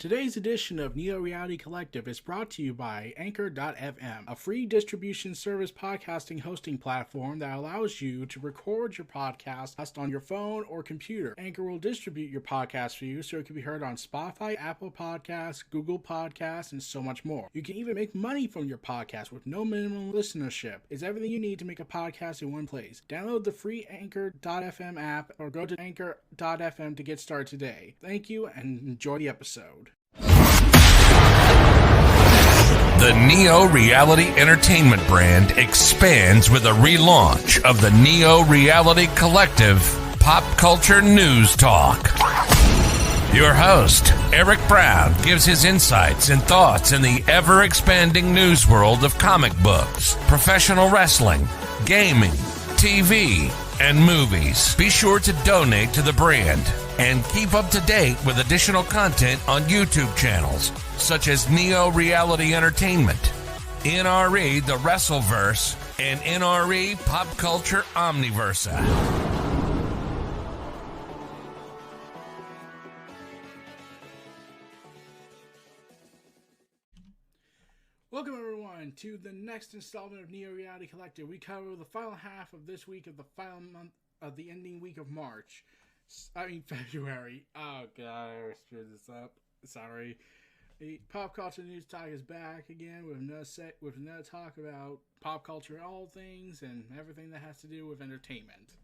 Today's edition of Neo Reality Collective is brought to you by Anchor.fm, a free distribution service podcasting hosting platform that allows you to record your podcast on your phone or computer. Anchor will distribute your podcast for you so it can be heard on Spotify, Apple Podcasts, Google Podcasts, and so much more. You can even make money from your podcast with no minimum listenership. It's everything you need to make a podcast in one place. Download the free Anchor.fm app or go to Anchor.fm to get started today. Thank you and enjoy the episode. The Neo Reality Entertainment brand expands with a relaunch of the Neo Reality Collective Pop Culture News Talk. Your host, Eric Brown, gives his insights and thoughts in the ever-expanding news world of comic books, professional wrestling, gaming, TV, and movies. Be sure to donate to the brand and keep up to date with additional content on YouTube channels such as Neo Reality Entertainment, NRE The Wrestleverse, and NRE Pop Culture Omniverse. Welcome everyone to the next installment of Neo Reality Collective. We cover the final half of this week of the final month of the ending week of February. Oh god, I screwed this up. Sorry. The Pop Culture News Talk is back again with another talk about pop culture, all things, and everything that has to do with entertainment.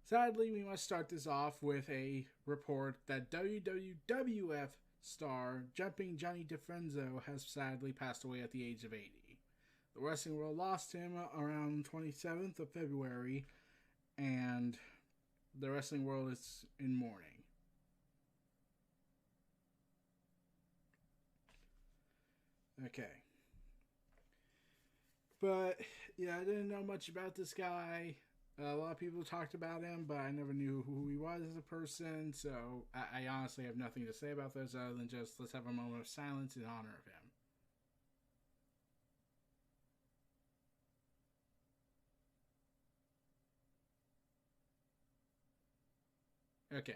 Sadly, we must start this off with a report that WWF star Jumping Johnny DeFrenzo has sadly passed away at the age of 80. The wrestling world lost him around 27th of February, and the wrestling world is in mourning. Okay. But, yeah, I didn't know much about this guy. A lot of people talked about him, but I never knew who he was as a person, so I honestly have nothing to say about this other than just let's have a moment of silence in honor of him. Okay.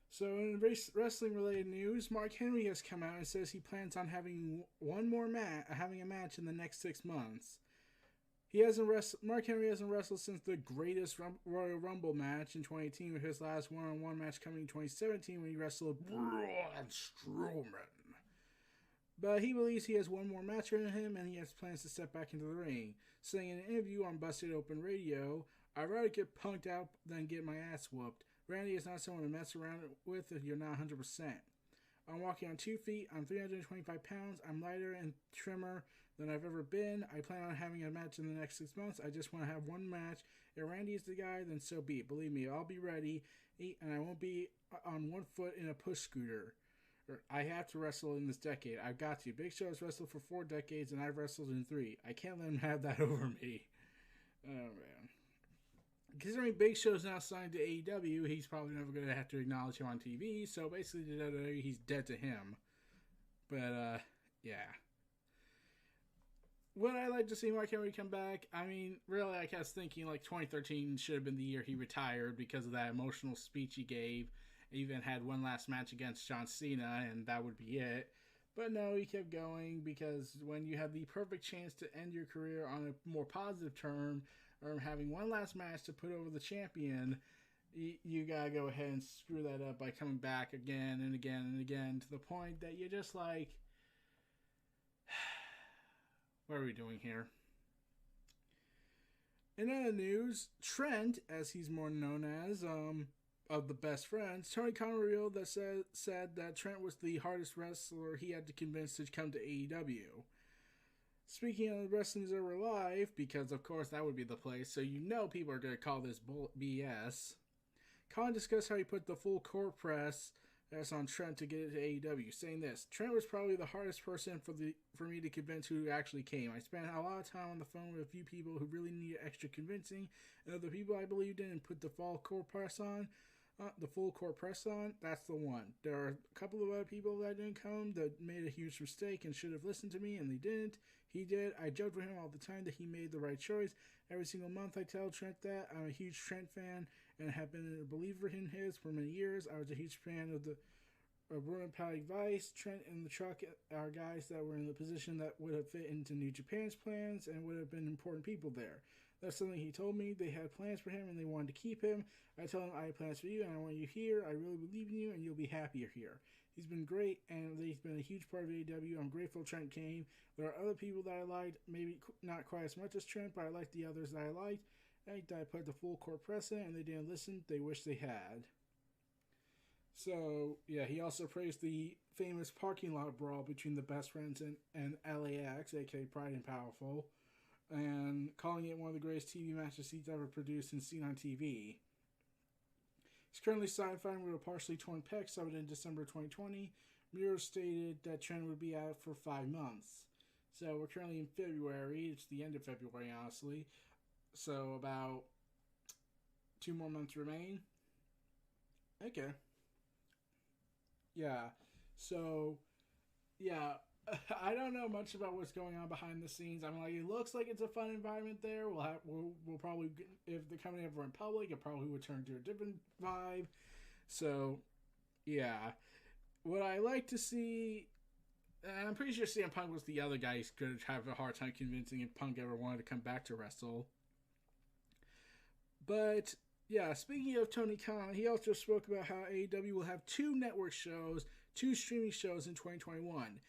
So in wrestling-related news, Mark Henry has come out and says he plans on having a match in the next 6 months. Mark Henry hasn't wrestled since the greatest Royal Rumble match in 2018, with his last one-on-one match coming in 2017 when he wrestled Braun Strowman. But he believes he has one more match in him, and he has plans to step back into the ring. Saying in an interview on Busted Open Radio, "I'd rather get punked out than get my ass whooped. Randy is not someone to mess around with if you're not 100%. I'm walking on 2 feet, I'm 325 pounds, I'm lighter and trimmer than I've ever been. I plan on having a match in the next 6 months. I just want to have one match. If Randy is the guy, then so be it. Believe me, I'll be ready, and I won't be on 1 foot in a push scooter. I have to wrestle in this decade. I've got to. Big Show has wrestled for 4 decades, and I've wrestled in 3. I can't let him have that over me." Oh, man. Considering Big Show's now signed to AEW, he's probably never going to have to acknowledge him on TV, so basically he's dead to him. But, yeah. Would I like to see Mark Henry come back? I mean, really, I was thinking like 2013 should have been the year he retired because of that emotional speech he gave. He even had one last match against John Cena, and that would be it. But no, he kept going because when you have the perfect chance to end your career on a more positive term, or having one last match to put over the champion, you gotta go ahead and screw that up by coming back again and again and again to the point that you're just like, what are we doing here? In other news, Trent, as he's more known as, of the best friends, Tony Khan revealed that said that Trent was the hardest wrestler he had to convince to come to AEW. Speaking of Wrestling Observer Live, because of course that would be the place, so you know people are going to call this BS, Khan discussed how he put the full court press that's on Trent to get it to AEW, saying this: "Trent was probably the hardest person for me to convince who actually came. I spent a lot of time on the phone with a few people who really needed extra convincing, and other people I believed in and put the full court press on. That's the one. There are a couple of other people that didn't come that made a huge mistake and should have listened to me, and they didn't. He did. I joked with him all the time that he made the right choice. Every single month I tell Trent that. I'm a huge Trent fan and have been a believer in his for many years. I was a huge fan of the Bruin Pally Vice, Trent, and the Truck are guys that were in the position that would have fit into New Japan's plans and would have been important people there. That's something he told me. They had plans for him and they wanted to keep him. I told him I had plans for you and I want you here. I really believe in you and you'll be happier here. He's been great and he's been a huge part of AEW. I'm grateful Trent came. There are other people that I liked, maybe not quite as much as Trent, but I liked the others that I liked. I put the full court precedent and they didn't listen. They wish they had. So, yeah, he also praised the famous parking lot brawl between the Best Friends and LAX, aka Pride and Powerful, and calling it one of the greatest TV matches he's ever produced and seen on TV. He's currently side-fighting with a partially torn pec, suffered in December 2020. Miro stated that Trent would be out for 5 months. So we're currently in February. It's the end of February, honestly. So about 2 more months remain. Okay. Yeah. So, yeah. I don't know much about what's going on behind the scenes. I mean, like, it looks like it's a fun environment there. We'll probably, if the company ever went public, it probably would turn to a different vibe. So, yeah. What I like to see, and I'm pretty sure CM Punk was the other guy who's going to have a hard time convincing if Punk ever wanted to come back to wrestle. But, yeah, speaking of Tony Khan, he also spoke about how AEW will have 2 network shows, 2 streaming shows in 2021.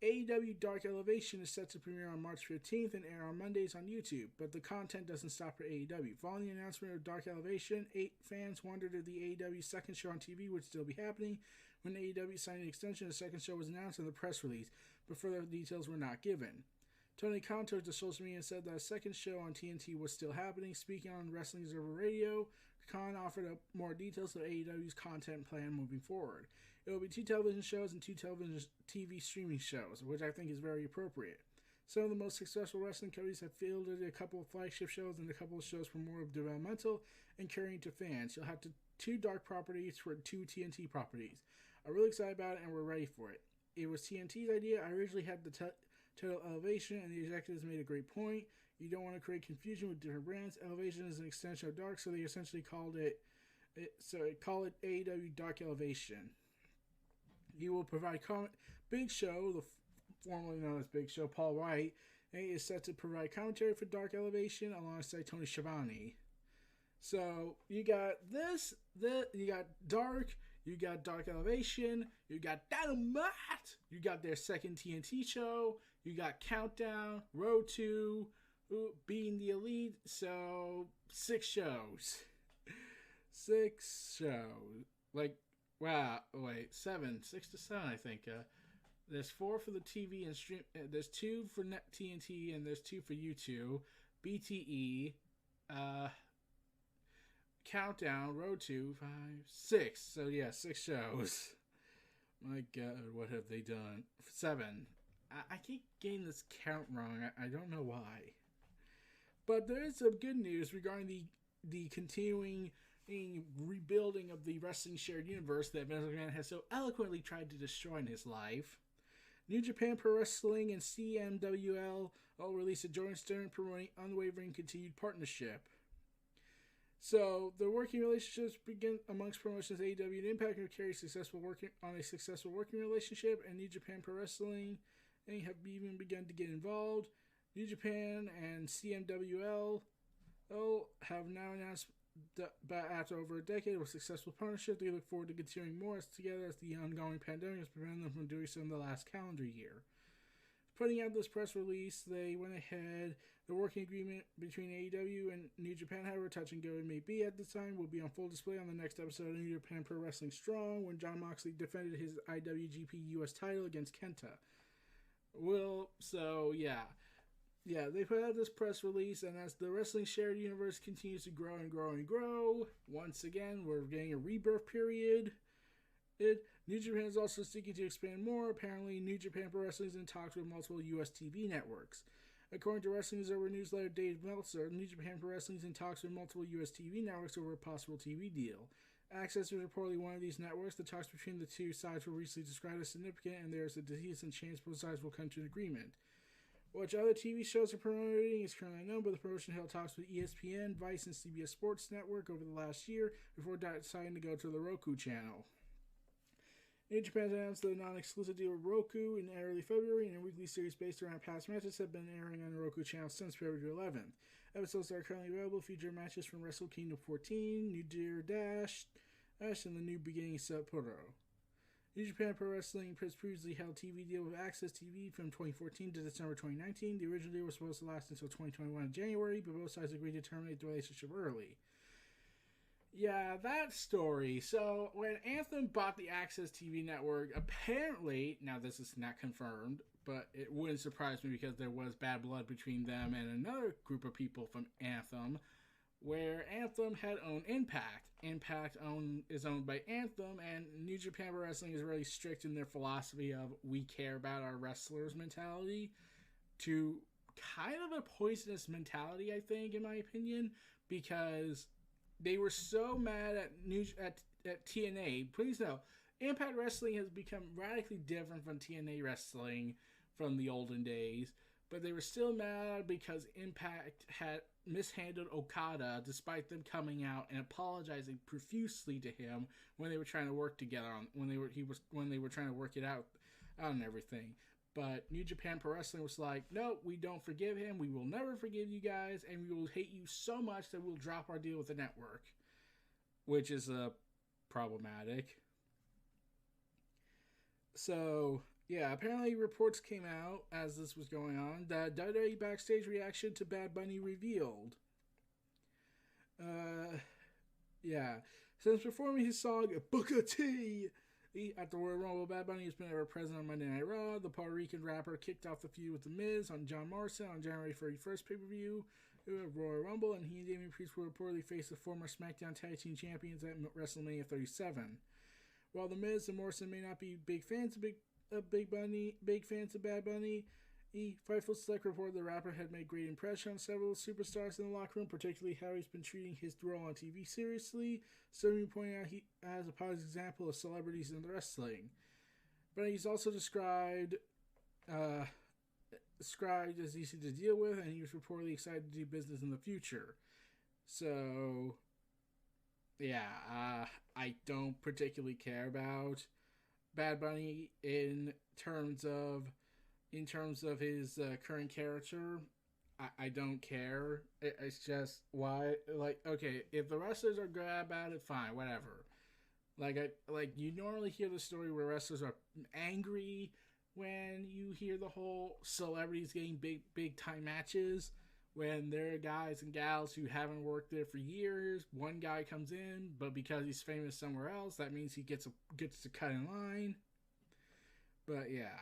AEW Dark Elevation is set to premiere on March 15th and air on Mondays on YouTube, but the content doesn't stop for AEW. Following the announcement of Dark Elevation, 8 fans wondered if the AEW second show on TV would still be happening. When AEW signed an extension, the second show was announced in the press release, but further details were not given. Tony Khan took to social media and said that a second show on TNT was still happening. Speaking on Wrestling Observer Radio, Khan offered up more details of AEW's content plan moving forward. It will be 2 television shows and 2 TV streaming shows, which I think is very appropriate. Some of the most successful wrestling companies have fielded a couple of flagship shows and a couple of shows for more of developmental and carrying to fans. You'll have 2 Dark properties for 2 TNT properties. I'm really excited about it and we're ready for it. It was TNT's idea. I originally had the title Elevation and the executives made a great point. You don't want to create confusion with different brands. Elevation is an extension of Dark, so they essentially called it AEW Dark Elevation. He will provide Big Show, formerly known as Big Show, Paul Wright, is set to provide commentary for Dark Elevation alongside Tony Schiavone. So you got you got Dark, you got Dark Elevation, you got Dynamite, you got their second TNT show, you got Countdown, Road to Being the Elite. So 6 shows. 6 shows. Like, wow, wait, 6 to 7, I think. There's 4 for the TV and stream. There's 2 for TNT and there's 2 for U2. BTE, Countdown, Road to 5, 6. So yeah, 6 shows. My God, what have they done? 7. I keep getting this count wrong. I don't know why. But there is some good news regarding the continuing rebuilding of the wrestling shared universe that Vince McMahon has so eloquently tried to destroy in his life. New Japan Pro Wrestling and CMWL all released a joint statement promoting unwavering continued partnership. So the working relationships begin amongst promotions AEW and Impact who carry a successful working relationship, and New Japan Pro Wrestling have even begun to get involved. New Japan and CMWL have now announced that after over a decade of a successful partnership, they look forward to continuing more together as the ongoing pandemic has prevented them from doing so in the last calendar year. Putting out this press release, they went ahead. The working agreement between AEW and New Japan, however touch and go it may be at this time, will be on full display on the next episode of New Japan Pro Wrestling Strong when Jon Moxley defended his IWGP US title against Kenta. Yeah, they put out this press release, and as the wrestling shared universe continues to grow and grow and grow, once again, we're getting a rebirth period. New Japan is also seeking to expand more. Apparently, New Japan Pro Wrestling is in talks with multiple US TV networks. According to Wrestling Observer newsletter Dave Meltzer, New Japan Pro Wrestling is in talks with multiple US TV networks over a possible TV deal. Access is reportedly one of these networks. The talks between the two sides were recently described as significant, and there is a decent chance both sides will come to an agreement. Which other TV shows are promoting is currently unknown, but the promotion held talks with ESPN, Vice, and CBS Sports Network over the last year before deciding to go to the Roku channel. New Japan announced the non-exclusive deal with Roku in early February, and a weekly series based around past matches have been airing on the Roku channel since February 11th. Episodes that are currently available feature matches from Wrestle Kingdom 14, New Deer Dash, and the New Beginning Sapporo. New Japan Pro Wrestling has previously held TV deal with Access TV from 2014 to December 2019. The original deal was supposed to last until 2021 in January, but both sides agreed to terminate the relationship early. Yeah, that story. So, when Anthem bought the Access TV network, apparently, now this is not confirmed, but it wouldn't surprise me because there was bad blood between them and another group of people from Anthem, where Anthem had owned Impact. Impact is owned by Anthem, and New Japan Pro Wrestling is really strict in their philosophy of we care about our wrestlers mentality, to kind of a poisonous mentality, I think, in my opinion, because they were so mad at TNA. Please know, Impact Wrestling has become radically different from TNA Wrestling from the olden days, but they were still mad because Impact had mishandled Okada, despite them coming out and apologizing profusely to him when they were trying to work together when they were trying to work it out and everything. But New Japan Pro Wrestling was like, no, we don't forgive him. We will never forgive you guys, and we will hate you so much that we'll drop our deal with the network, which is problematic. So, yeah, apparently reports came out as this was going on that WWE backstage reaction to Bad Bunny revealed. Yeah. Since performing his song Booker T at the Royal Rumble, Bad Bunny has been ever present on Monday Night Raw. The Puerto Rican rapper kicked off the feud with The Miz on John Morrison on January 31st pay-per-view of Royal Rumble, and he and Damian Priest will reportedly face the former SmackDown Tag Team Champions at WrestleMania 37. While The Miz and Morrison may not be big fans of big fans of Bad Bunny, Fightful Select reported the rapper had made great impression on several superstars in the locker room, particularly how he's been treating his role on TV seriously, certainly pointing out he has a positive example of celebrities in the wrestling. But he's also described as easy to deal with, and he was reportedly excited to do business in the future. So, yeah, I don't particularly care about Bad Bunny in terms of his current character. I don't care. It's just why, like, okay, if the wrestlers are good about it, fine, whatever. Like you normally hear the story where wrestlers are angry when you hear the whole celebrities getting big time matches, when there are guys and gals who haven't worked there for years. One guy comes in, but because he's famous somewhere else, that means he gets to cut in line. But yeah.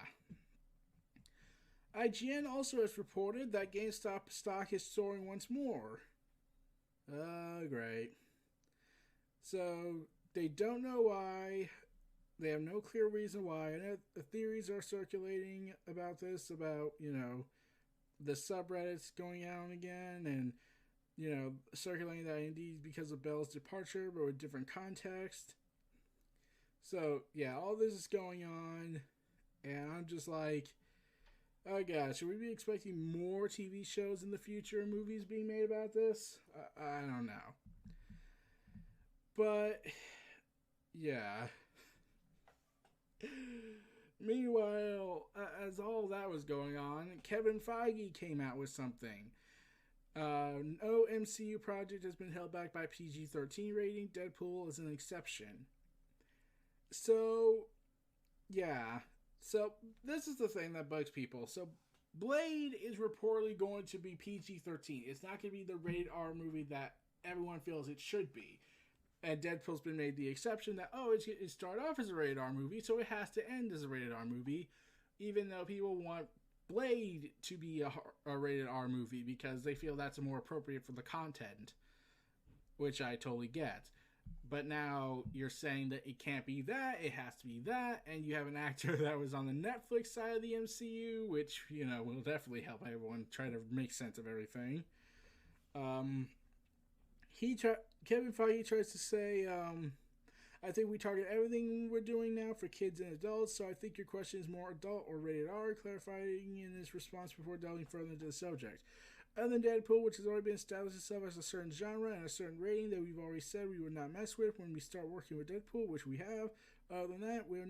IGN also has reported that GameStop stock is soaring once more. Great. So, they don't know why. They have no clear reason why. And the theories are circulating about this, about, the subreddits going out again, and, circulating that indeed because of Bell's departure, but with different context. So, yeah, all this is going on, and I'm just like, oh god, should we be expecting more TV shows in the future and movies being made about this? I don't know. But, yeah. Meanwhile, as all that was going on, Kevin Feige came out with something. No MCU project has been held back by PG-13 rating. Deadpool is an exception. So, yeah. So, this is the thing that bugs people. So, Blade is reportedly going to be PG-13. It's not going to be the rated R movie that everyone feels it should be. And Deadpool's been made the exception that, it started off as a rated R movie, so it has to end as a rated R movie, even though people want Blade to be a rated R movie because they feel that's more appropriate for the content, which I totally get. But now you're saying that it can't be that, it has to be that, and you have an actor that was on the Netflix side of the MCU, which, will definitely help everyone try to make sense of everything. Kevin Feige tries to say, I think we target everything we're doing now for kids and adults, so I think your question is more adult or rated R, clarifying in his response before delving further into the subject. Other than Deadpool, which has already been established itself as a certain genre and a certain rating that we've already said we would not mess with when we start working with Deadpool, which we have, Other than that, we've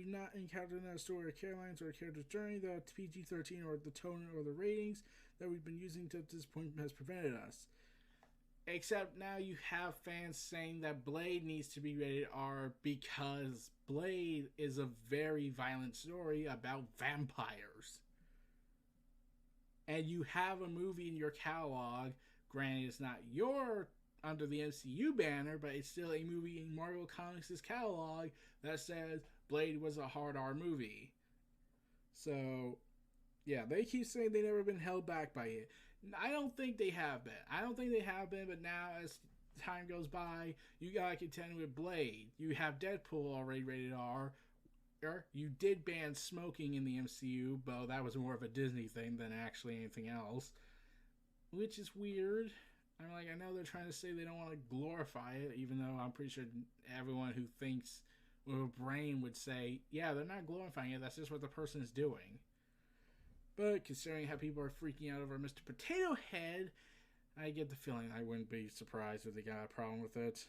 not encountered a story or Caroline's or a character's journey that PG-13 or the tone or the ratings that we've been using to this point has prevented us. Except now you have fans saying that Blade needs to be rated R because Blade is a very violent story about vampires. And you have a movie in your catalog, granted it's not your under the MCU banner, but it's still a movie in Marvel Comics' catalog that says Blade was a hard R movie. So, yeah, they keep saying they've never been held back by it. I don't think they have been. But now as time goes by, you gotta contend with Blade. You have Deadpool already rated R. You did ban smoking in the MCU, but that was more of a Disney thing than actually anything else. Which is weird. I know they're trying to say they don't want to glorify it, even though I'm pretty sure everyone who thinks with a brain would say, yeah, they're not glorifying it, that's just what the person is doing. But considering how people are freaking out over Mr. Potato Head, I get the feeling I wouldn't be surprised if they got a problem with it.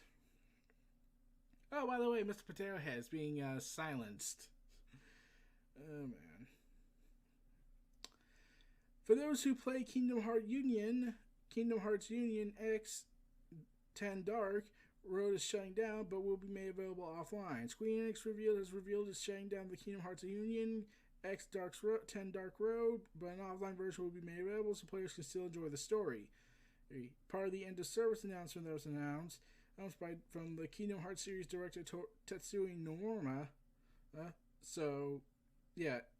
Oh, by the way, Mr. Potato Head is being silenced. Oh, man. For those who play Kingdom Hearts Union X 10 Dark Road is shutting down, but will be made available offline. Square Enix has revealed it's shutting down the Kingdom Hearts Union X 10 Dark Road, but an offline version will be made available so players can still enjoy the story. Part of the end of service announcement that was announced from the Kingdom Hearts series director Tetsuya Nomura.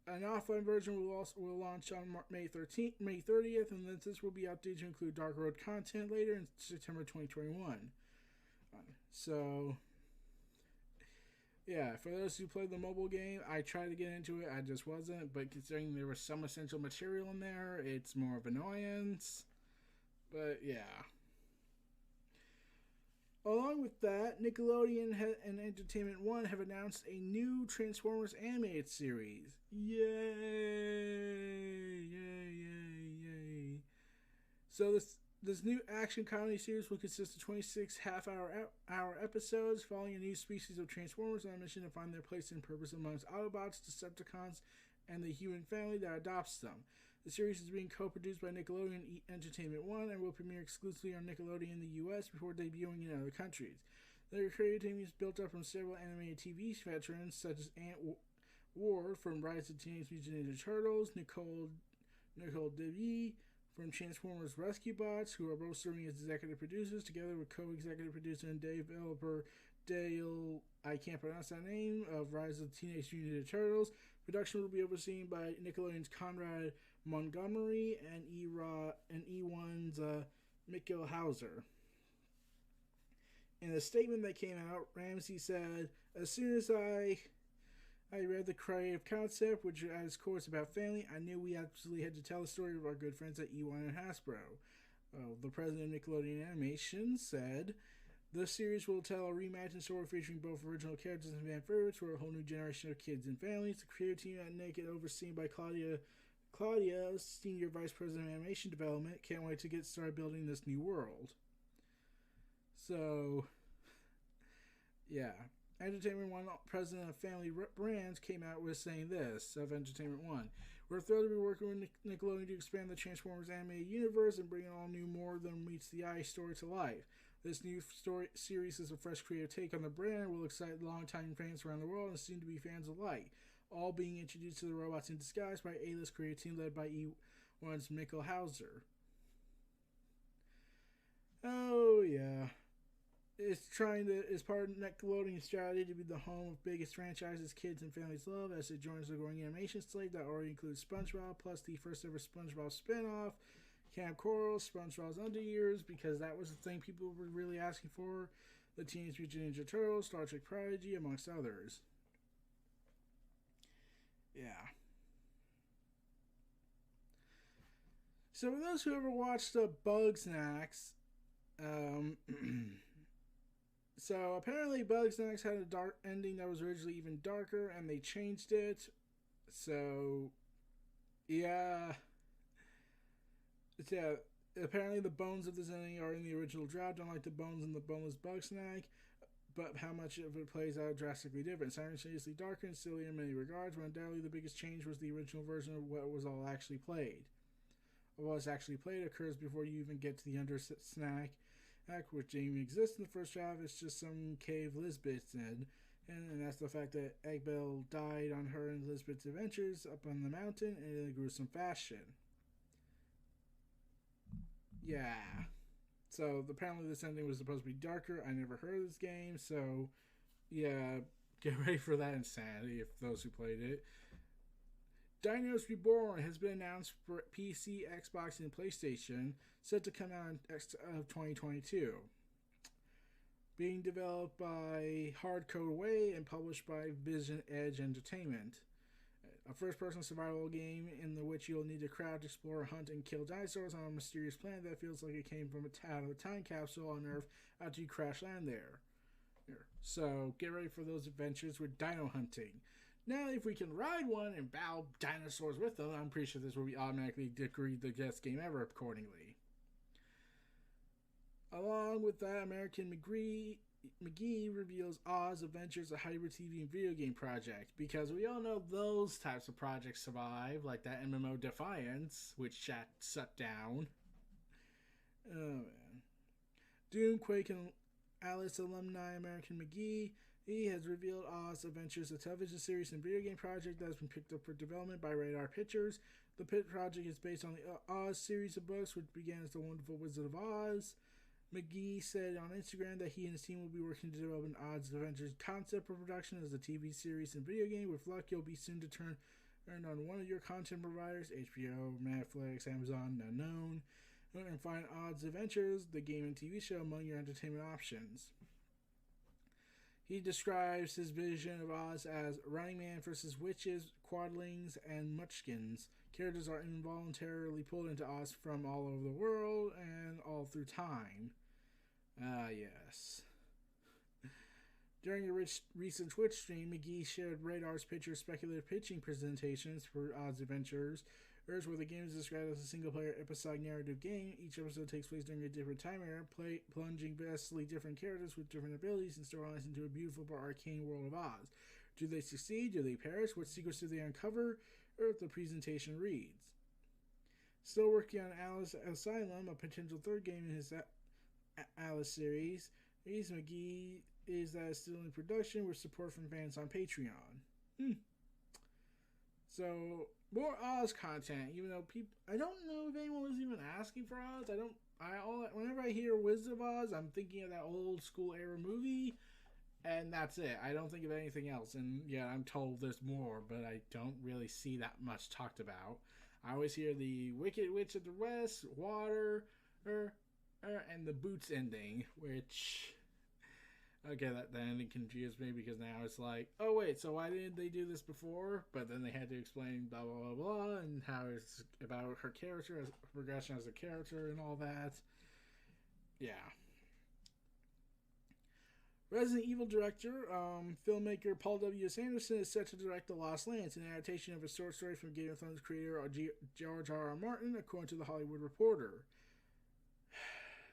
An offline version will launch on May 30th, and then this will be updated to include Dark Road content later in September 2021. For those who played the mobile game, I tried to get into it, I just wasn't, but considering there was some essential material in there, it's more of an annoyance. But yeah. Along with that, Nickelodeon and Entertainment One have announced a new Transformers animated series. Yay! So this new action comedy series will consist of 26 half-hour episodes following a new species of Transformers on a mission to find their place and purpose amongst Autobots, Decepticons, and the human family that adopts them. The series is being co-produced by Nickelodeon and Entertainment One and will premiere exclusively on Nickelodeon in the U.S. before debuting in other countries. Their creative team is built up from several animated TV veterans such as Ant Ward from Rise of Teenage Mutant Ninja Turtles, Nicole DeVee from Transformers Rescue Bots, who are both serving as executive producers, together with co-executive producer and developer Dale, I can't pronounce that name, of Rise of Teenage Mutant Ninja Turtles. Production will be overseen by Nickelodeon's Conrad Montgomery and E1's Mikkel Hauser. In a statement that came out, Ramsey said, "As soon as I read the creative concept, which at its core is about family, I knew we absolutely had to tell the story of our good friends at E1 and Hasbro." The president of Nickelodeon Animation said, "The series will tell a reimagined story featuring both original characters and fan favorites for a whole new generation of kids and families. The creative team at Nick is overseen by Claudia, Senior Vice President of Animation Development. Can't wait to get started building this new world." So, yeah. Entertainment One president of Family Brands came out with saying this of Entertainment One: "We're thrilled to be working with Nickelodeon to expand the Transformers animated universe and bring all new, more than meets the eye story to life. This new story series is a fresh creative take on the brand and will excite longtime fans around the world and soon-to-be fans alike, all being introduced to the robots in disguise by A-list creative team led by E1's Mikkel Hauser." Oh, yeah. It's part of Nickelodeon's strategy to be the home of biggest franchises kids and families love, as it joins the growing animation slate that already includes SpongeBob, plus the first ever SpongeBob spinoff, Camp Coral, SpongeBob's Underyears, because that was the thing people were really asking for, the Teenage Mutant Ninja Turtles, Star Trek Prodigy, amongst others. Yeah. So for those who ever watched Bugsnax, so apparently Bugsnax had a dark ending that was originally even darker, and they changed it. So, yeah. Apparently the bones of this ending are in the original draft, unlike the bones in the boneless Bugsnax. but how much of it plays out drastically different. Simultaneously darker and sillier in many regards, but undoubtedly the biggest change was the original version of what was all actually played. What was actually played occurs before you even get to the under snack act, which didn't even exist in the first draft. It's just some cave Lisbeth did. And that's the fact that Eggbell died on her and Lisbeth's adventures up on the mountain in a gruesome fashion. Yeah. So apparently this ending was supposed to be darker. I never heard of this game, so yeah, get ready for that insanity if those who played it. Dinos Reborn has been announced for PC, Xbox, and PlayStation, set to come out in 2022. Being developed by Hardcode Way and published by Vision Edge Entertainment. A first-person survival game in which you'll need to craft, explore, hunt, and kill dinosaurs on a mysterious planet that feels like it came from out of a time capsule on Earth after you crash land there. So get ready for those adventures with dino hunting. Now, if we can ride one and battle dinosaurs with them, I'm pretty sure this will be automatically decreed the best game ever accordingly. Along with that, American McGee reveals Oz Adventures, a hybrid TV and video game project, because we all know those types of projects survive, like that MMO Defiance, which chat shut down. Oh man. Doom, Quake, and Alice alumni American McGee, he has revealed Oz Adventures, a television series and video game project that has been picked up for development by Radar Pictures. The Pit project is based on the Oz series of books, which began as The Wonderful Wizard of Oz. McGee said on Instagram that he and his team will be working to develop an Oz Adventures concept for production as a TV series and video game. With luck, you'll be soon to turn on one of your content providers, HBO, Netflix, Amazon, unknown, and find Oz Adventures, the game and TV show, among your entertainment options. He describes his vision of Oz as Running Man versus witches, quadlings, and munchkins. Characters are involuntarily pulled into Oz from all over the world and all through time. Yes. During a recent Twitch stream, McGee shared Radar's picture speculative pitching presentations for Oz Adventures, where the game is described as a single-player episodic narrative game. Each episode takes place during a different time era, plunging vastly different characters with different abilities and storylines into a beautiful but arcane world of Oz. Do they succeed? Do they perish? What secrets do they uncover? The presentation reads. Still working on Alice Asylum, a potential third game in his Alice series. McGee is that still in production with support from fans on Patreon. So more Oz content, even though I don't know if anyone was even asking for Oz. Whenever I hear Wizard of Oz, I'm thinking of that old school era movie. And that's it. I don't think of anything else. And yeah, I'm told there's more, but I don't really see that much talked about. I always hear the Wicked Witch of the West, Water, and the Boots ending, which... Okay, that ending confused me because now it's like, oh wait, so why didn't they do this before? But then they had to explain blah, blah, blah, blah, and how it's about her character, progression as a character and all that. Yeah. Resident Evil director, filmmaker Paul W. S. Anderson is set to direct The Lost Lands, an adaptation of a short story from Game of Thrones creator George R.R. Martin, according to The Hollywood Reporter.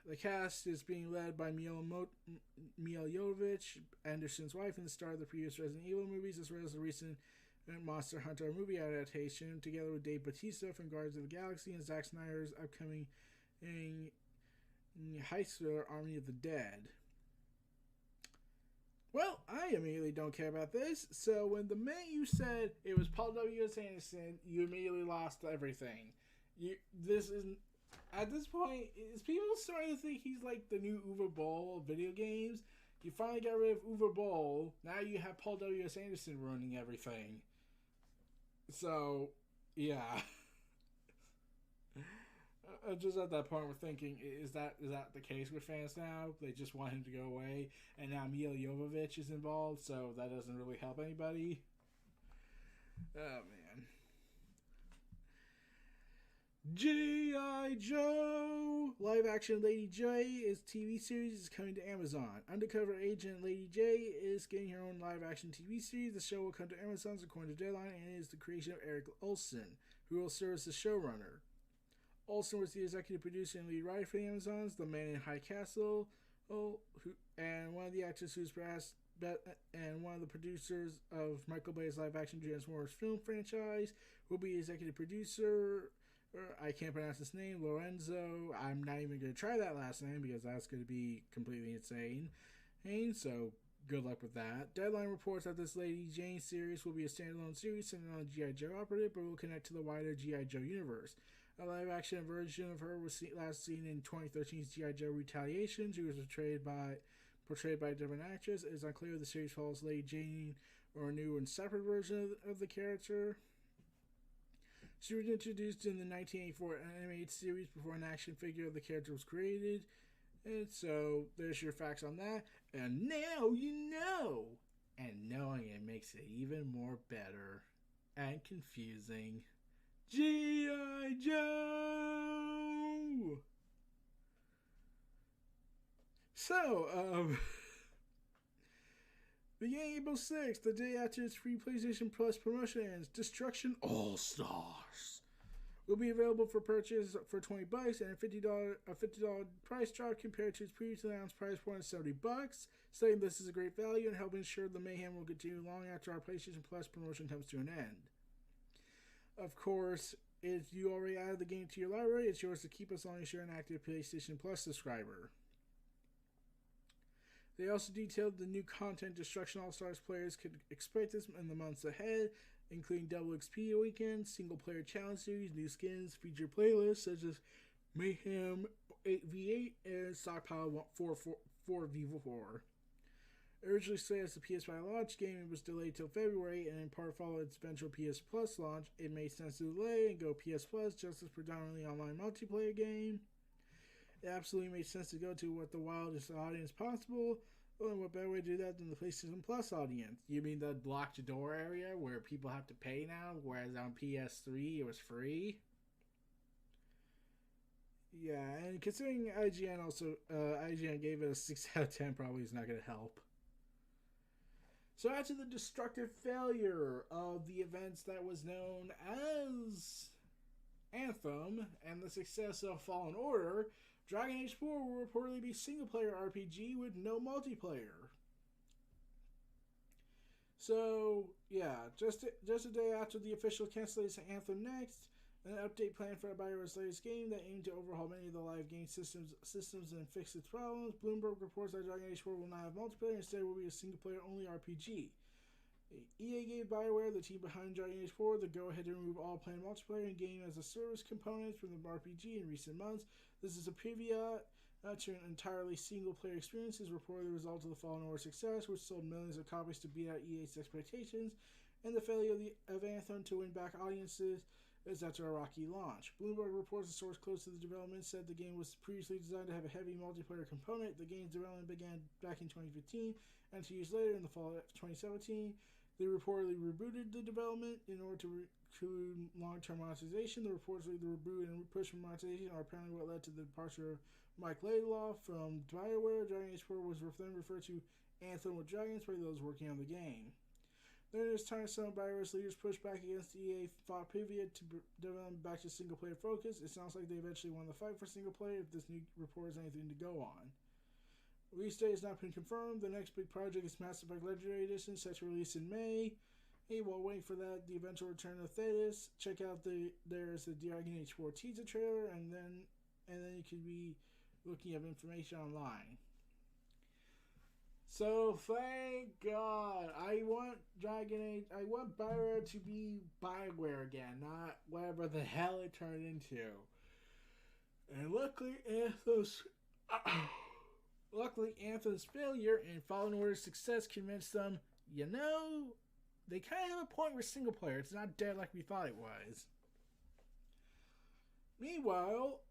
The cast is being led by Mila Jovovich, Anderson's wife, and the star of the previous Resident Evil movies, as well as the recent Monster Hunter movie adaptation, together with Dave Bautista from Guardians of the Galaxy and Zack Snyder's upcoming heist Army of the Dead. Well, I immediately don't care about this, so when the minute you said it was Paul W. S. Anderson, you immediately lost everything. At this point, is people starting to think he's like the new Uwe Boll of video games? You finally got rid of Uwe Boll, now you have Paul W. S. Anderson ruining everything. So, yeah. I'm just at that point we're thinking, is that the case with fans now? They just want him to go away, and now Mila Jovovich is involved, so that doesn't really help anybody. Oh, man. G.I. Joe! Live-action Lady J TV series is coming to Amazon. Undercover agent Lady J is getting her own live-action TV series. The show will come to Amazon according to Deadline, and it is the creation of Eric Olson, who will serve as the showrunner. Olson was the executive producer and lead writer for the Amazons, The Man in High Castle, and one of the actors and one of the producers of Michael Bay's live-action Transformers film franchise will be executive producer. I can't pronounce his name, Lorenzo. I'm not even going to try that last name because that's going to be completely insane. So, good luck with that. Deadline reports that this Lady Jane series will be a standalone series centered on the G.I. Joe operative, but will connect to the wider G.I. Joe universe. A live-action version of her was last seen in 2013's G.I. Joe Retaliation. She was portrayed by a different actress. It is unclear if the series follows Lady Jane or a new and separate version of the character. She was introduced in the 1984 animated series before an action figure of the character was created. And so, there's your facts on that. And now you know! And knowing it makes it even more better and confusing. G.I. Joe! So, beginning April 6th, the day after its free PlayStation Plus promotion ends, Destruction All-Stars will be available for purchase for $20 and a $50 price drop compared to its previously announced price point of $70, saying this is a great value and help ensure the mayhem will continue long after our PlayStation Plus promotion comes to an end. Of course, if you already added the game to your library, it's yours to keep as long as you're an active PlayStation Plus subscriber. They also detailed the new content Destruction All-Stars players could expect this in the months ahead, including double XP weekends, single-player challenge series, new skins, feature playlists such as Mayhem 8v8 and Stockpile 4v4. Originally slated as the PS5 launch game, it was delayed till February, and in part followed its eventual PS Plus launch. It made sense to delay and go PS Plus just as predominantly online multiplayer game. It absolutely made sense to go to what the wildest audience possible. Well, and what better way to do that than the PlayStation Plus audience? You mean the locked door area where people have to pay now, whereas on PS3 it was free? Yeah, and considering IGN gave it a 6 out of 10, probably is not going to help. So after the destructive failure of the events that was known as Anthem and the success of Fallen Order, Dragon Age 4 will reportedly be single-player RPG with no multiplayer. So, yeah, just a day after the official cancellation of Anthem Next, an update planned for BioWare's latest game that aimed to overhaul many of the live game systems and fix its problems. Bloomberg reports that Dragon Age 4 will not have multiplayer, instead will be a single-player only RPG. EA gave BioWare, the team behind Dragon Age 4, the go-ahead to remove all planned multiplayer and game-as-a-service components from the RPG in recent months. This is a pivot to an entirely single-player experience, is reportedly the result of the Fallen Order success, which sold millions of copies to beat out EA's expectations, and the failure of Anthem to win back audiences is after a rocky launch. Bloomberg reports a source close to the development said the game was previously designed to have a heavy multiplayer component. The game's development began back in 2015, and 2 years later, in the fall of 2017, they reportedly rebooted the development in order to include long-term monetization. The reports of the reboot and push for monetization are apparently what led to the departure of Mike Laidlaw from BioWare. Dragon Age 4 was then referred to Anthem with Dragons by those working on the game. Then it was time some of BioWare's leaders pushed back against EA fought pivot to develop back to single-player focus. It sounds like they eventually won the fight for single-player if this new report is anything to go on. Release date has not been confirmed. The next big project is Mass Effect Legendary Edition, set to release in May. Hey, while waiting for that, the eventual return of Thetis. Check out there's the Dragon Age 4 teaser trailer, and then you could be looking up information online. So thank God. I want BioWare to be BioWare again, not whatever the hell it turned into. And luckily Anthem's failure and Fallen Order's success convinced them, they kind of have a point with single player. It's not dead like we thought it was. Meanwhile,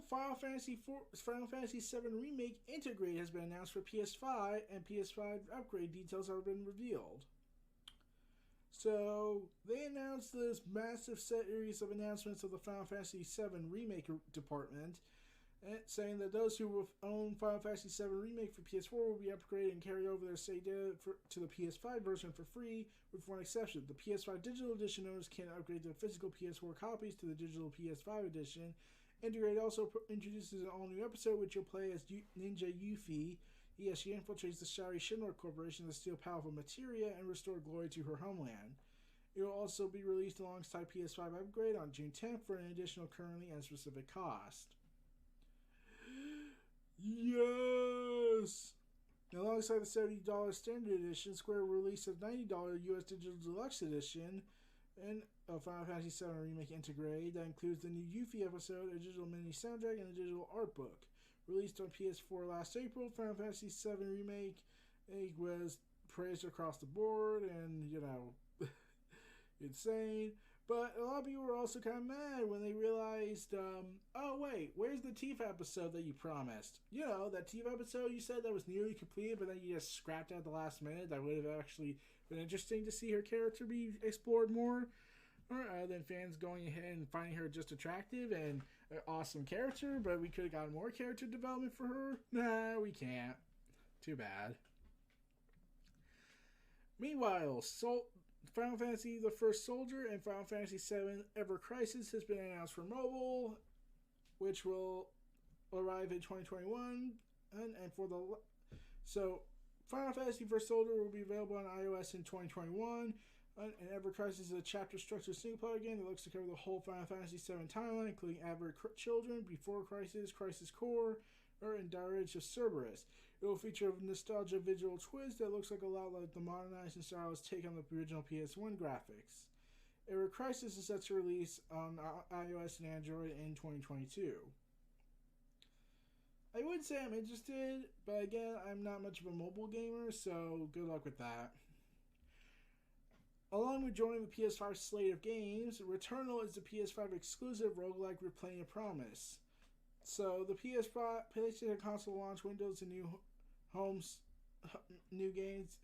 Final Fantasy VII Remake Intergrade has been announced for PS5, and PS5 upgrade details have been revealed. So, they announced this massive series of announcements of the Final Fantasy VII Remake department, saying that those who own Final Fantasy VII Remake for PS4 will be upgraded and carry over their save data to the PS5 version for free, with one exception. The PS5 Digital Edition owners can upgrade their physical PS4 copies to the digital PS5 edition, Intergrade also introduces an all-new episode which you'll play as Ninja Yuffie. She infiltrates the Shari Shinra Corporation to steal powerful materia and restore glory to her homeland. It will also be released alongside PS5 Upgrade on June 10th for an additional currently unspecific cost. Yes! Alongside the $70 Standard Edition, Square will release a $90 US Digital Deluxe Edition and of Final Fantasy VII Remake Intergrade that includes the new Yuffie episode, a digital mini soundtrack, and a digital art book. Released on PS4 last April, Final Fantasy VII Remake was praised across the board and, insane. But a lot of people were also kind of mad when they realized, oh wait, where's the Tifa episode that you promised? That Tifa episode you said that was nearly completed, but then you just scrapped it at the last minute. That would have actually been interesting to see her character be explored more. Or than fans going ahead and finding her just attractive and an awesome character, but we could have gotten more character development for her. Nah, we can't. Too bad. Meanwhile, Final Fantasy The First Soldier and Final Fantasy VII Ever Crisis has been announced for mobile, which will arrive in 2021. So Final Fantasy First Soldier will be available on iOS in 2021. And Ever Crisis is a chapter-structured single-player game that looks to cover the whole Final Fantasy VII timeline, including Aberrant Children, Before Crisis, Crisis Core, and Dirge of Cerberus. It will feature a nostalgia visual twist that looks like a lot like the modernized and stylized take on the original PS1 graphics. Ever Crisis is set to release on iOS and Android in 2022. I would say I'm interested, but again, I'm not much of a mobile gamer, so good luck with that. Along with joining the PS5 slate of games, Returnal is the PS5 exclusive roguelike replaying a promise. So the PS5 PlayStation console launch windows and new games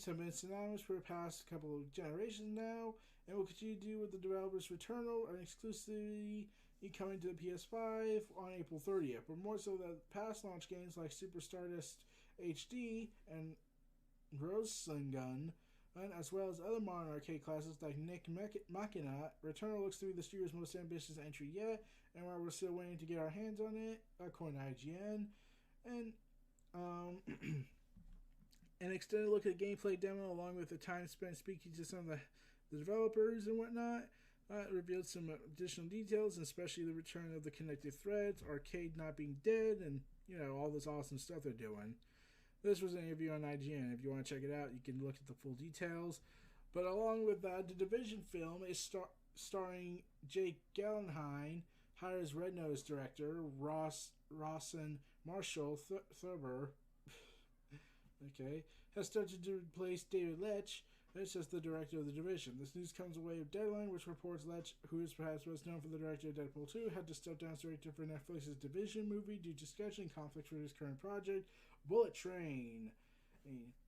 have been synonymous for the past couple of generations now, and will continue to do with the developers Returnal and exclusively coming to the PS5 on April 30th. But more so than past launch games like Super Stardust HD and Rosengun, and as well as other modern arcade classics like Nick Machina, Returnal looks to be the studio's most ambitious entry yet, and while we're still waiting to get our hands on it, according to IGN, and an extended look at the gameplay demo along with the time spent speaking to some of the developers and whatnot, revealed some additional details, especially the return of the connected threads, arcade not being dead, and all this awesome stuff they're doing. This was an interview on IGN. If you want to check it out, you can look at the full details. But along with that, the Division film is starring Jake Gyllenhaal, hires Red Notice director Rawson Marshall Thurber. Has started to replace David Leitch as the director of the Division. This news comes away of Deadline, which reports Leitch, who is perhaps best known for the director of Deadpool 2, had to step down as director for Netflix's Division movie due to scheduling conflicts for his current project, Bullet Train.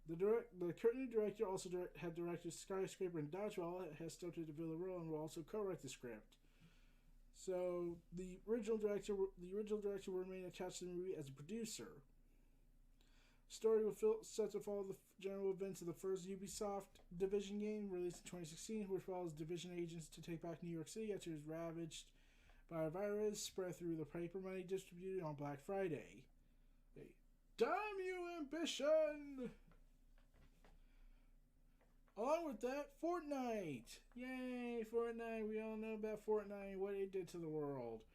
The current director also had directed Skyscraper and Dodgeball, has stepped into the role and will also co-write the script. So the original director will remain attached to the movie as a producer. Story will set to follow the general events of the first Ubisoft Division game released in 2016, which follows Division agents to take back New York City after it was ravaged by a virus spread through the paper money distributed on Black Friday. Damn you, ambition! Along with that, Fortnite! Yay, Fortnite! We all know about Fortnite and what it did to the world.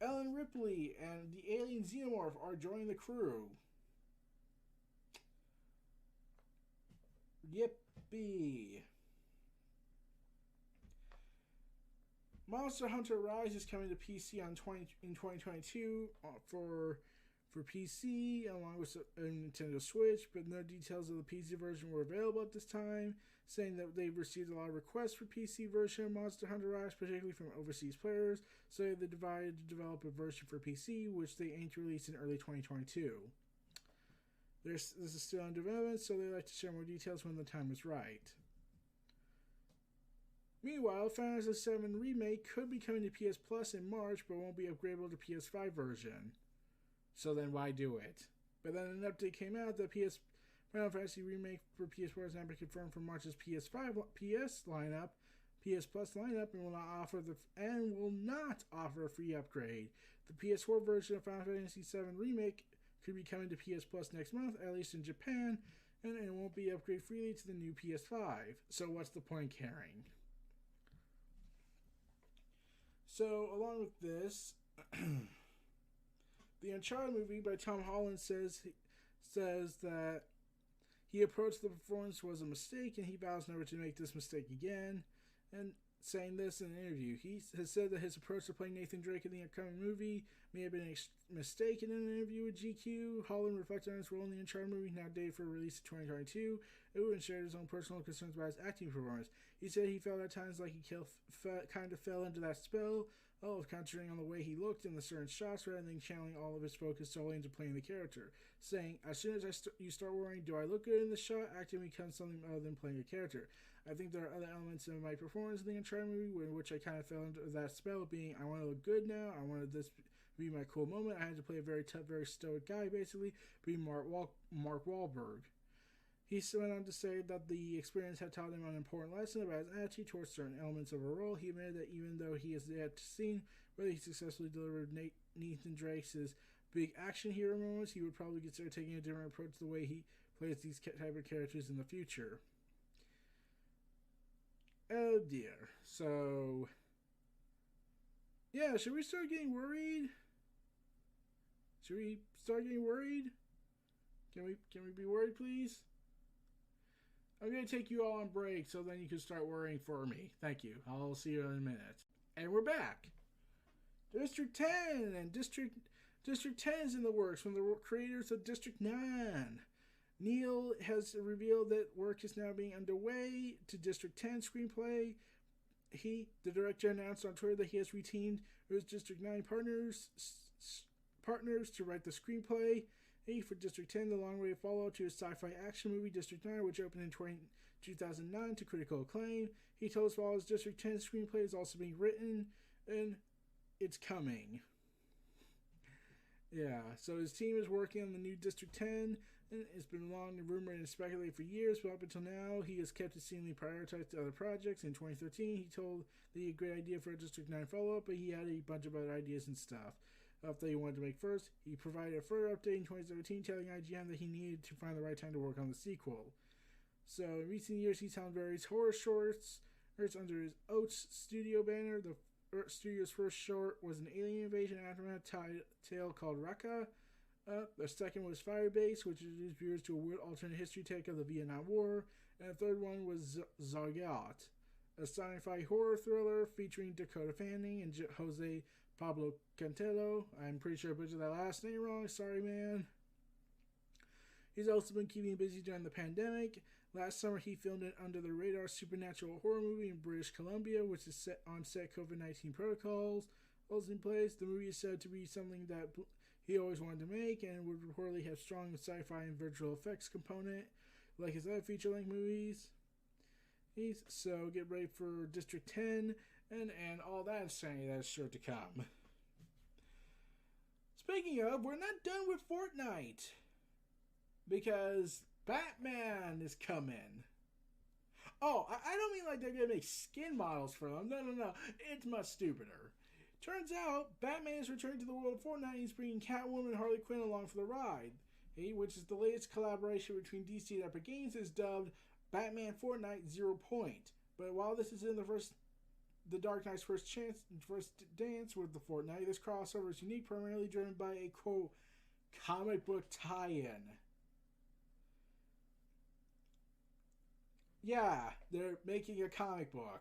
Ellen Ripley and the alien Xenomorph are joining the crew. Yippee! Monster Hunter Rise is coming to PC in 2022 for PC, along with a Nintendo Switch, but no details of the PC version were available at this time, saying that they've received a lot of requests for PC version of Monster Hunter Rise, particularly from overseas players, so they decided to develop a version for PC, which they aim to release in early 2022. This is still in development, so they like to share more details when the time is right. Meanwhile, Final Fantasy VII Remake could be coming to PS Plus in March, but won't be upgradable to PS5 version. So then why do it? But then an update came out that Final Fantasy Remake for PS4 has now been confirmed for March's PS5 PS lineup. PS Plus lineup and will not offer a free upgrade. The PS4 version of Final Fantasy VII Remake could be coming to PS Plus next month, at least in Japan, and it won't be upgraded freely to the new PS5. So what's the point in caring? So along with this, the Uncharted movie by Tom Holland says that he approached the performance was a mistake and he vows never to make this mistake again. And saying this in an interview, he has said that his approach to playing Nathan Drake in the upcoming movie may have been a mistake. In an interview with GQ, Holland reflected on his role in the Uncharted movie, now dated for release in 2022, and shared his own personal concerns about his acting performance. He said he felt at times like he kind of fell into that spell of concentrating on the way he looked in the certain shots rather than channeling all of his focus solely into playing the character, saying, as soon as you start worrying, do I look good in the shot, acting becomes something other than playing a character. I think there are other elements of my performance in the Uncharted movie in which I kind of fell into that spell, being I want to look good now, I wanted this to be my cool moment, I had to play a very tough, very stoic guy, basically, being Mark Wahlberg. He went on to say that the experience had taught him an important lesson about his attitude towards certain elements of a role. He admitted that even though he has yet to see whether he successfully delivered Nathan Drake's big action hero moments, he would probably consider taking a different approach to the way he plays these type of characters in the future. Oh dear. So, yeah, should we start getting worried? Should we start getting worried? Can we be worried, please? I'm going to take you all on break so then you can start worrying for me. Thank you. I'll see you in a minute. And we're back. District 10 and District 10 is in the works from the creators of District 9. Neil has revealed that work is now being underway to District 10 screenplay. The director announced on Twitter that he has retained his District 9 partners to write the screenplay for District 10, the long-awaited follow-up to his sci-fi action movie District 9, which opened in 2009 to critical acclaim. He told us while his District 10 screenplay is also being written, and it's coming. Yeah, so his team is working on the new District 10, and it's been long rumored and speculated for years, but up until now, he has kept it seemingly prioritized to other projects. In 2013, he told that he had a great idea for a District 9 follow-up, but he had a bunch of other ideas and stuff that he wanted to make first. He provided a further update in 2017 telling IGN that he needed to find the right time to work on the sequel. So in recent years, he's helmed various horror shorts under his Oats studio banner. The studio's first short was an alien invasion aftermath tale called Raqqa. The second was Firebase, which introduced viewers to a weird alternate history take of the Vietnam War. And the third one was Zagat, a sci-fi horror thriller featuring Dakota Fanning and Jose Pablo Cantelo. I'm pretty sure I butchered that last name wrong. Sorry, man. He's also been keeping busy during the pandemic. Last summer, he filmed an under-the-radar supernatural horror movie in British Columbia, which is set COVID-19 protocols in place. The movie is said to be something that he always wanted to make and would reportedly have strong sci-fi and visual effects component, like his other feature-length movies. So get ready for District 10 and all that insanity that's sure to come. Speaking of, we're not done with Fortnite, because Batman is coming. Oh, I don't mean like they're going to make skin models for them. No. It's much stupider. Turns out, Batman is returning to the world of Fortnite and he's bringing Catwoman and Harley Quinn along for the ride, which is the latest collaboration between DC and Epic Games, is dubbed Batman Fortnite 0 Point. But while this is in the Dark Knight's first dance with the Fortnite, this crossover is unique, primarily driven by a, quote, comic book tie-in. Yeah, they're making a comic book.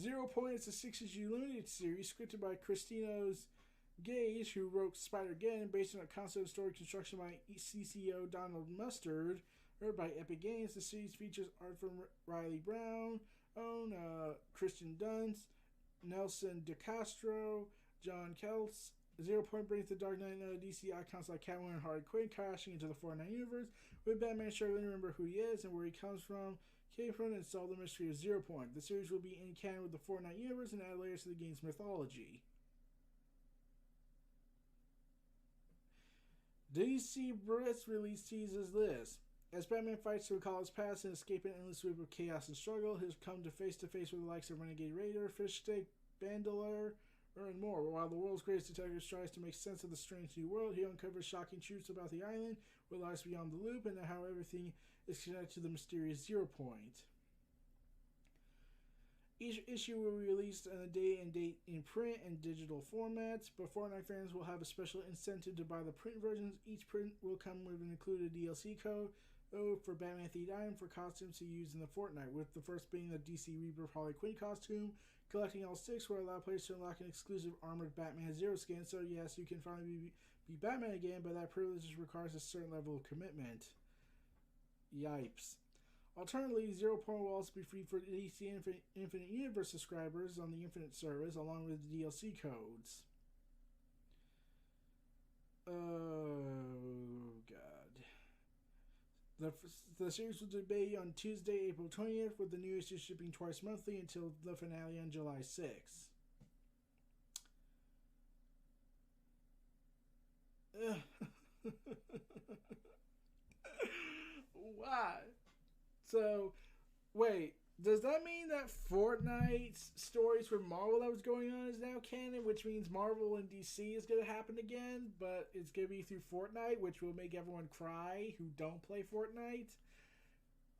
0 Point is a 6-issue limited series scripted by Christinos Gage, who wrote Spider-Geddon, based on a concept story construction by CCO Donald Mustard, heard by Epic Games. The series features art from Riley Brown, Christian Dunst, Nelson DeCastro, John Kelts. 0 Point brings the Dark Knight and other DC icons like Catwoman and Harley Quinn crashing into the Fortnite universe, with Batman struggling to remember who he is and where he came from, and solve the mystery of 0 Point. The series will be in canon with the Fortnite universe and add layers to the game's mythology. DC press release teases this. As Batman fights to recall his past and escape an endless loop of chaos and struggle, he's come to face with the likes of Renegade Raider, Fishstick, Bandolier, and more. While the world's greatest detective tries to make sense of the strange new world, he uncovers shocking truths about the island, what lies beyond the loop, and how everything is connected to the mysterious Zero Point. Each issue will be released on a day and date in print and digital formats, but Fortnite fans will have a special incentive to buy the print versions. Each print will come with an included DLC code for Batman-themed item for costumes to use in the Fortnite, with the first being the DC Rebirth Harley Quinn costume. Collecting all 6 will allow players to unlock an exclusive armored Batman Zero skin, so yes, you can finally be Batman again, but that privilege requires a certain level of commitment. Yipes. Alternatively, Zero Point will also be free for DC Infinite Universe subscribers on the Infinite service, along with the DLC codes. Oh, God. The series will debut on Tuesday, April 20th, with the new issue shipping twice monthly until the finale on July 6th. Why? So, wait, does that mean that Fortnite's stories for Marvel that was going on is now canon, which means Marvel and DC is going to happen again, but it's going to be through Fortnite, which will make everyone cry who don't play Fortnite?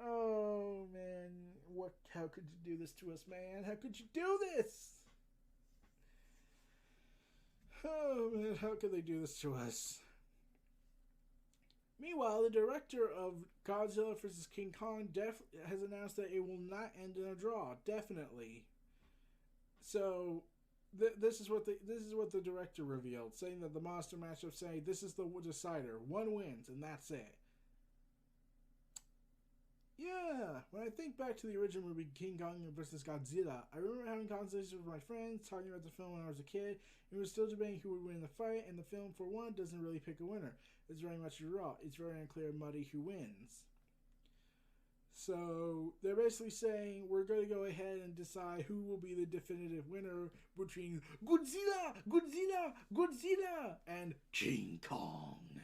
Oh, man, how could you do this to us, man? How could you do this? Oh, man, how could they do this to us? Meanwhile, the director of Godzilla vs. King Kong has announced that it will not end in a draw. Definitely. So, this is what the director revealed, saying that the monster matchup, saying this is the decider. One wins, and that's it. Yeah, when I think back to the original movie King Kong vs. Godzilla, I remember having conversations with my friends, talking about the film when I was a kid, and we were still debating who would win the fight, and the film, for one, doesn't really pick a winner. It's very much a draw. It's very unclear and muddy who wins. So, they're basically saying, we're going to go ahead and decide who will be the definitive winner between Godzilla and King Kong.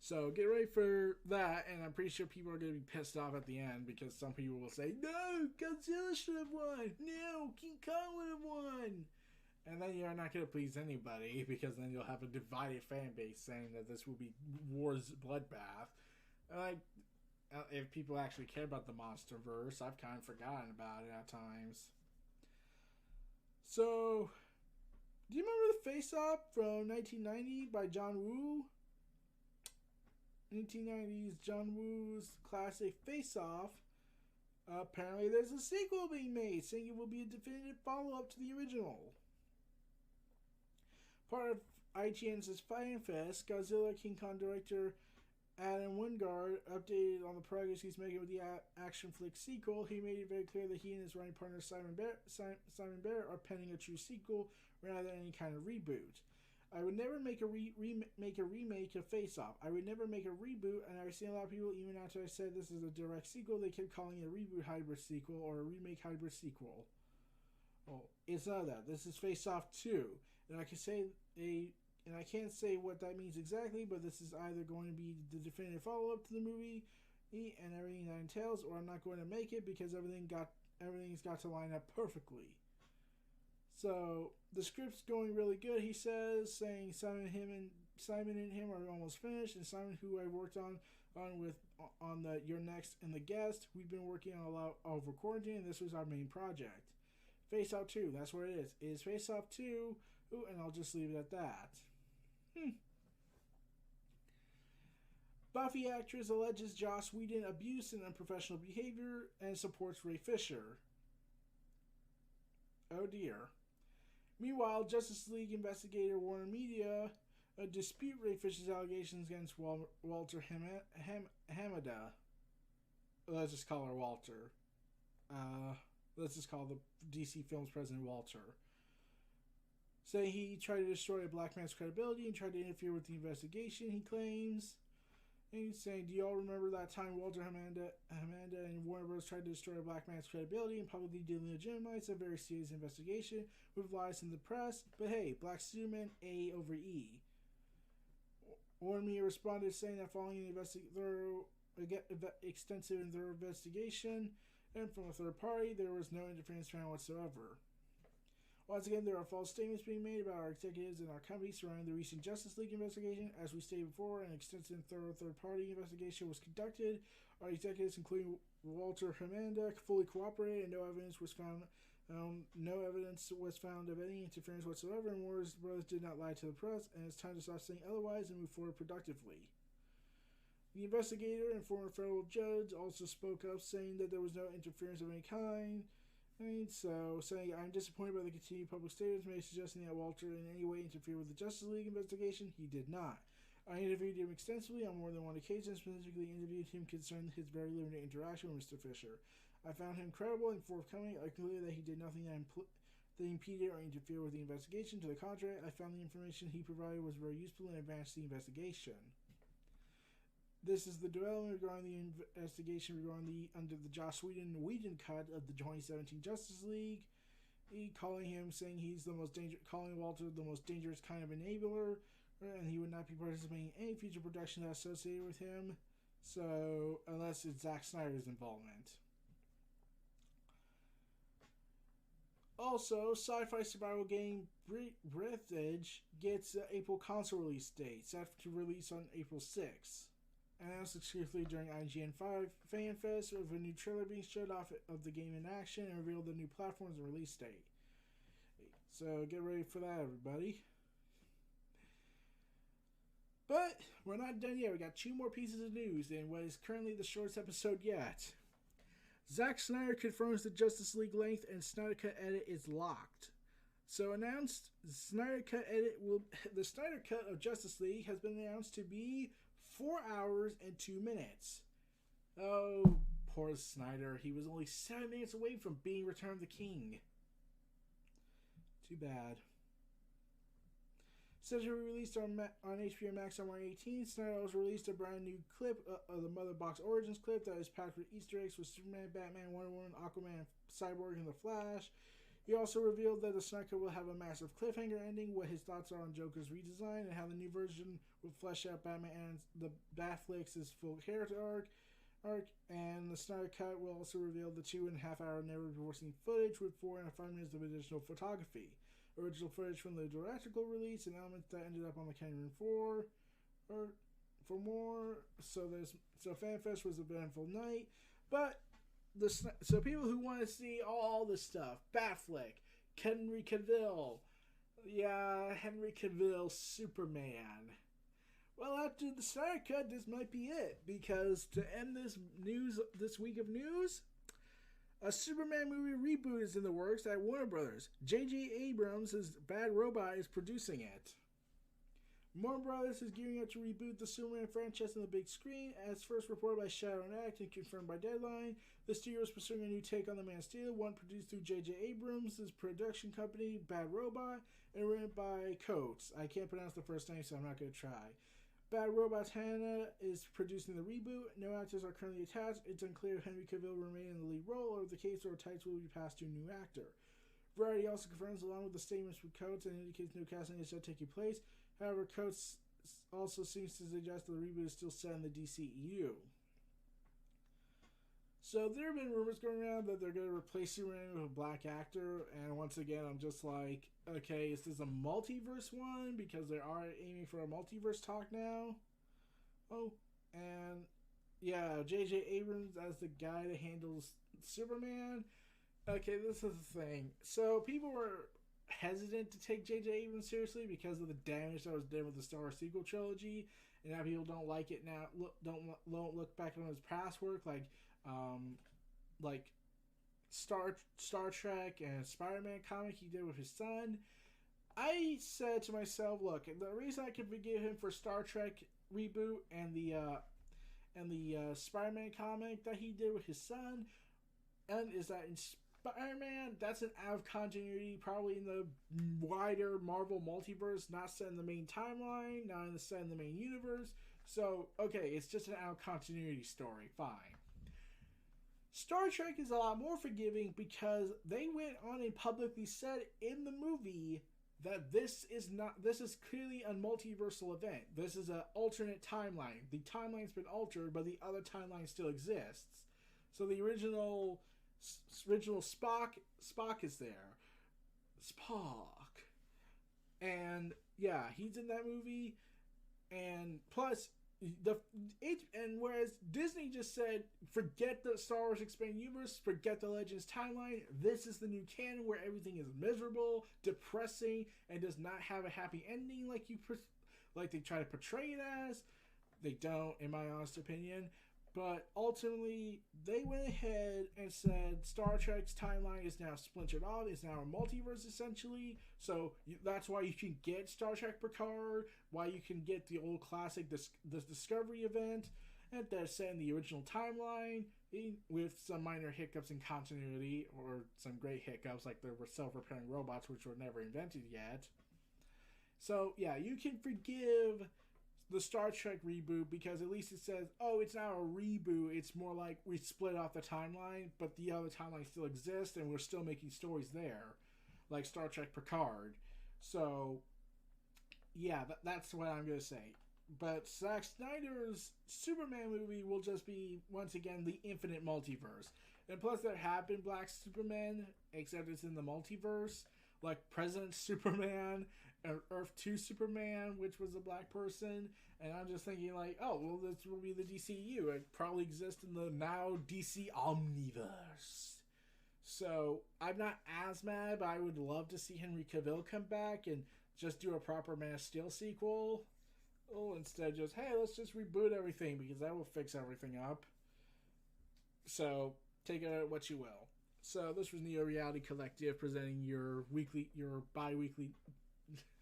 So get ready for that, and I'm pretty sure people are going to be pissed off at the end because some people will say, no, Godzilla should have won. No, King Kong would have won. And then you're not going to please anybody because then you'll have a divided fan base saying that this will be war's bloodbath. Like, if people actually care about the Monsterverse, I've kind of forgotten about it at times. So, do you remember the Face-Off from 1990 by John Woo? 1990's John Woo's classic Face-Off. Apparently there's a sequel being made, saying it will be a definitive follow-up to the original. Part of IGN's Fighting Fest, Godzilla King Kong director Adam Wingard updated on the progress he's making with the action flick sequel. He made it very clear that he and his writing partner Simon Barrett are penning a true sequel rather than any kind of reboot. I would never make a remake of Face Off. I would never make a reboot, and I've seen a lot of people, even after I said this is a direct sequel, they kept calling it a reboot hybrid sequel or a remake hybrid sequel. Well, it's not that. This is Face Off 2. And I can't say what that means exactly, but this is either going to be the definitive follow-up to the movie and everything that entails, or I'm not going to make it because everything's got to line up perfectly. So the script's going really good, he says, saying Simon and him are almost finished, and Simon, who I worked on the You're Next and The Guest, we've been working on a lot over quarantine, and this was our main project. Face Off 2, that's what it is. It is Face Off 2, and I'll just leave it at that. Buffy actress alleges Joss Whedon abuse and unprofessional behavior and supports Ray Fisher. Oh dear. Meanwhile, Justice League investigator Warner Media dispute Ray Fisher's allegations against Walter Hamada. Let's just call her Walter. Let's just call the DC Films president Walter. Saying he tried to destroy a black man's credibility and tried to interfere with the investigation, he claims. And he's saying, do you all remember that time Walter Hamada and Warner Bros. Tried to destroy a black man's credibility and publicly delegitimize a very serious investigation with lies in the press? But hey, Black Superman A over E. Warner Media responded saying that following the extensive and thorough investigation, and from a third party, there was no interference found whatsoever. Once again, there are false statements being made about our executives and our company surrounding the recent Justice League investigation. As we stated before, an extensive and thorough third-party investigation was conducted. Our executives, including Walter Hernandez, fully cooperated, and no evidence was found. Of any interference whatsoever, and Warner's brothers did not lie to the press. And it's time to stop saying otherwise and move forward productively. The investigator and former federal judge also spoke up, saying that there was no interference of any kind. Saying, I'm disappointed by the continued public statements made suggesting that Walter in any way interfered with the Justice League investigation. He did not. I interviewed him extensively on more than one occasion, specifically interviewed him concerning his very limited interaction with Mr. Fisher. I found him credible and forthcoming. I concluded that he did nothing that impeded or interfered with the investigation. To the contrary, I found the information he provided was very useful and advanced the investigation. This is the development regarding the investigation under the Joss Whedon cut of the 2017 Justice League. Calling Walter the most dangerous kind of enabler, and he would not be participating in any future production that's associated with him. So, unless it's Zack Snyder's involvement. Also, sci-fi survival game Breathedge gets April console release date, set to release on April 6th. Announced exclusively during IGN 5 Fan Fest, with a new trailer being showed off of the game in action and revealed the new platforms and release date. So get ready for that, everybody. But we're not done yet. We got 2 more pieces of news in what is currently the shortest episode yet. Zack Snyder confirms the Justice League length and Snyder Cut edit is locked. So announced, the Snyder Cut of Justice League has been announced to be 4 hours and 2 minutes. Oh, poor Snyder. He was only 7 minutes away from being Return of the King. Too bad. Set to be released on HBO Max on March 18th, Snyder also released a brand new clip of the Mother Box Origins clip that is packed with Easter eggs with Superman, Batman, Wonder Woman, Aquaman, Cyborg, and The Flash. He also revealed that the Snyder Cut will have a massive cliffhanger ending, what his thoughts are on Joker's redesign, and how the new version will flesh out Batman and the Batflix's full character arc. And the Snyder Cut will also reveal the 2.5-hour never-before-seen footage with 4.5 minutes of additional photography. Original footage from the theatrical release and elements that ended up on the cutting room floor. For more, so FanFest was an eventful night, but so people who want to see all the stuff, Batfleck, Henry Cavill, Henry Cavill, Superman. Well, after the Snyder Cut, this might be it, because to end this week of news, a Superman movie reboot is in the works at Warner Brothers. J.J. Abrams' Bad Robot is producing it. Warner Brothers is gearing up to reboot the Superman franchise on the big screen, as first reported by Shadow and Act and confirmed by Deadline. The studio is pursuing a new take on the Man of Steel, one produced through J.J. Abrams' production company, Bad Robot, and written by Coates. I can't pronounce the first name, so I'm not going to try. Bad Robot's Hannah is producing the reboot. No actors are currently attached. It's unclear if Henry Cavill will remain in the lead role, or if the case or title will be passed to a new actor. Variety also confirms, along with the statements from Coates, and indicates no casting is yet taking place. However, Coates also seems to suggest that the reboot is still set in the DCEU. So there have been rumors going around that they're going to replace Superman with a black actor, and once again, I'm just like, okay, is this a multiverse one? Because they are aiming for a multiverse talk now. Oh, and yeah, J.J. Abrams as the guy that handles Superman. Okay, this is the thing. So people were hesitant to take J.J. Abrams seriously because of the damage that was done with the Star Wars sequel trilogy, and now people don't like it now. Don't look back on his past work, like Star Trek and Spider-Man comic he did with his son. I said to myself, look, the reason I can forgive him for Star Trek reboot and the Spider-Man comic that he did with his son, and is that in Spider-Man, that's an out of continuity, probably in the wider Marvel multiverse, not set in the main timeline, not set in the main universe. So, okay, it's just an out of continuity story, fine. Star Trek is a lot more forgiving because they went on and publicly said in the movie that this is clearly a multiversal event. This is an alternate timeline. The timeline's been altered, but the other timeline still exists. So the original Spock is there. Spock. And yeah, he's in that movie. And plus, whereas Disney just said, forget the Star Wars Expanded Universe, forget the Legends timeline, this is the new canon where everything is miserable, depressing, and does not have a happy ending like they try to portray it as. They don't, in my honest opinion. But ultimately, they went ahead and said Star Trek's timeline is now splintered off. It's now a multiverse, essentially. So that's why you can get Star Trek Picard, why you can get the old classic the Discovery event, and that's set in the original timeline with some minor hiccups in continuity, or some great hiccups, like there were self-repairing robots, which were never invented yet. So, yeah, you can forgive the Star Trek reboot because at least it says, oh, it's not a reboot. It's more like we split off the timeline, but the other timeline still exists and we're still making stories there, like Star Trek Picard. So, yeah, that's what I'm going to say. But Zack Snyder's Superman movie will just be, once again, the infinite multiverse. And plus, there have been Black Superman, except it's in the multiverse, like President Superman, Earth 2 Superman, which was a black person, and I'm just thinking like, oh, well, this will be the DCEU. It probably exists in the now DC Omniverse. So, I'm not as mad, but I would love to see Henry Cavill come back and just do a proper Man of Steel sequel. Oh, instead of just, hey, let's just reboot everything, because that will fix everything up. So, take it what you will. So, this was Neo Reality Collective presenting your bi-weekly,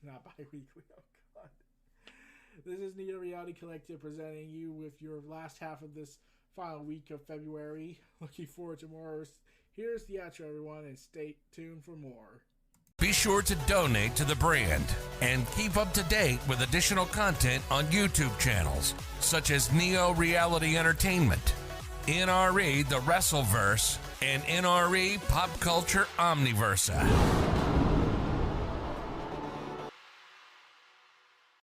not bi-weekly, oh god. This is Neo Reality Collective presenting you with your last half of this final week of February. Looking forward to more. Here's the outro, everyone, and stay tuned for more. Be sure to donate to the brand and keep up to date with additional content on YouTube channels such as Neo Reality Entertainment, NRE The Wrestleverse, and NRE Pop Culture Omniverse.